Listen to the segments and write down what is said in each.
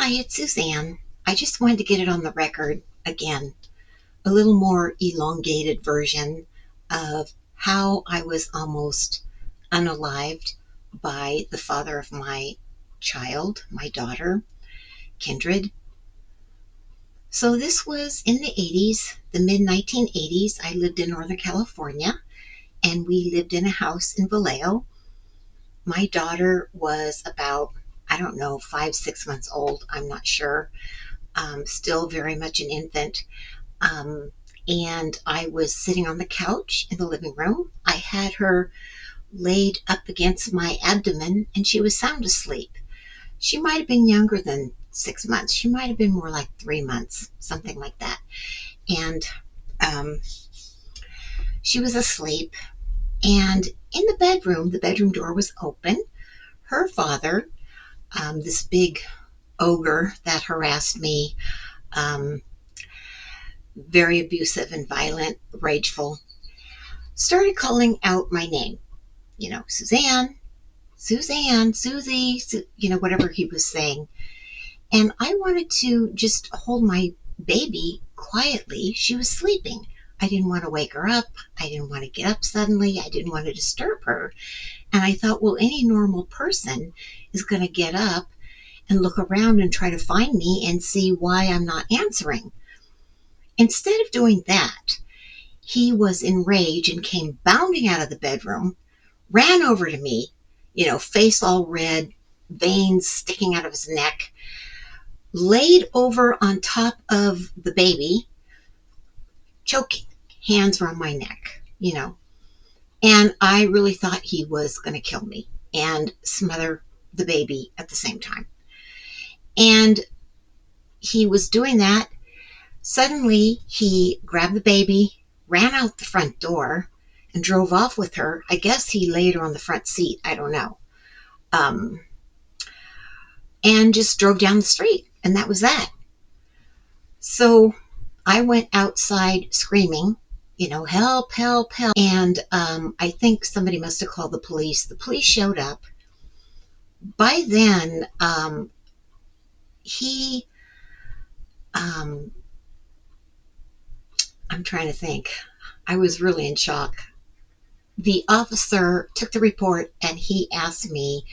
Hi, it's Suzanne. I just wanted to get it on the record again, a little more elongated version of how I was almost unalived by the father of my child, my daughter, Kindred. So this was in the 80s, the mid 1980s. I lived in Northern California and we lived in a house in Vallejo. My daughter was about, I don't know, 5, 6 months old. I'm not sure. Still very much an infant. Um, and I was sitting on the couch in the living room. I had her laid up against my abdomen and she was sound asleep. She might have been younger than 6 months. She might have been more like 3 months, something like that. And um, she was asleep. And in the bedroom door was open. Her father, this big ogre that harassed me, um, very abusive and violent, rageful, started calling out my name. Suzanne, Suzanne, Susie, whatever he was saying. And I wanted to just hold my baby quietly. She was sleeping. I didn't want to wake her up. I didn't want to get up suddenly. I didn't want to disturb her. And I thought, well, any normal person is going to get up and look around and try to find me and see why I'm not answering. Instead of doing that, he was enraged and came bounding out of the bedroom, ran over to me, face all red, veins sticking out of his neck, laid over on top of the baby, choking. Hands were on my neck. And I really thought he was going to kill me and smother the baby at the same time. And he was doing that. Suddenly, he grabbed the baby, ran out the front door, and drove off with her. I guess he laid her on the front seat. I don't know. Um, and just drove down the street. And that was that. So I went outside screaming, help, help, help. And I think somebody must have called the police. The police showed up. By then, he, um, I'm trying to think. I was really in shock. The officer took the report and he asked me,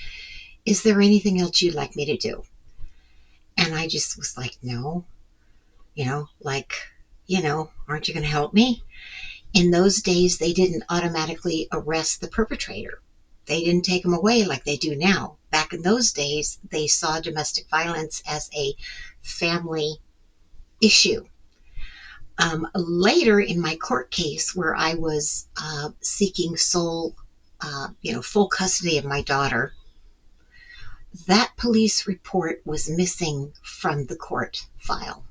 is there anything else you'd like me to do? And I just was like, no, like, aren't you going to help me? In those days, they didn't automatically arrest the perpetrator. They didn't take him away like they do now. Back in those days, they saw domestic violence as a family issue. Later in my court case, where I was seeking full custody of my daughter, that police report was missing from the court file.